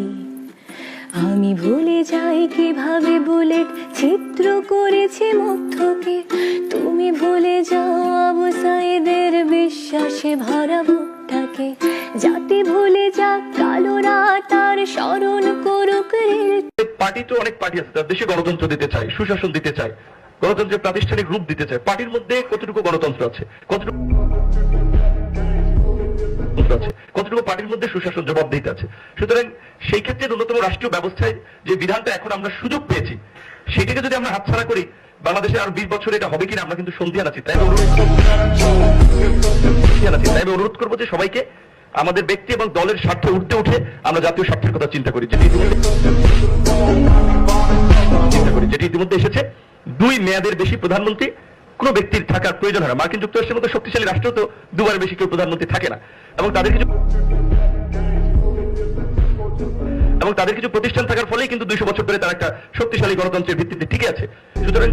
সাথী। আমি ভুলে যাই কিভাবে বুলেট ছিদ্র করেছে মধ্যকে, তুমি ভুলে যাও আবু সাইদের বিশ্বাসে ভরা বুকটাকে। জাতি ভুলে যাক কালো রাত আর স্মরণ করুক রেল। পার্টি তো অনেক পার্টি আছে, তার দেশে গণতন্ত্র দিতে চায়, সুশাসন দিতে চায়, গণতন্ত্রের প্রাতিষ্ঠানিক রূপ দিতে চায়। পার্টির মধ্যে কতটুকু গণতন্ত্র আছে, কতটুকু পার্টির মধ্যে সুশাসন জবাবদিহিতে আছে। সুতরাং সেই ক্ষেত্রে ন্যূনতম রাষ্ট্রীয় ব্যবস্থায় যে বিধানটা এখন আমরা সুযোগ পেয়েছি, সেটাকে যদি আমরা হাতছাড়া করি, বাংলাদেশে আর 20 বছর এটা হবে কিনা আমরা কিন্তু সন্ধিয়ান আছি। তাই আমি অনুরোধ করবো যে সবাইকে আমাদের ব্যক্তি এবং দলের স্বার্থে উঠতে উঠে আমরা জাতীয় স্বার্থের কথা চিন্তা করি, যেটি ইতিমধ্যে এসেছে। 2 মেয়াদের বেশি প্রধানমন্ত্রী কোন ব্যক্তির থাকার প্রয়োজন হয় না। মার্কিন যুক্তরাষ্ট্রের মতো শক্তিশালী রাষ্ট্র তো 2বারের বেশি কেউ প্রধানমন্ত্রী থাকে না, এবং তাদের কিছু প্রতিষ্ঠান থাকার ফলেই কিন্তু 200 বছর ধরে তারা একটা শক্তিশালী গণতন্ত্রের ভিত্তিতে টিকে আছে। সুতরাং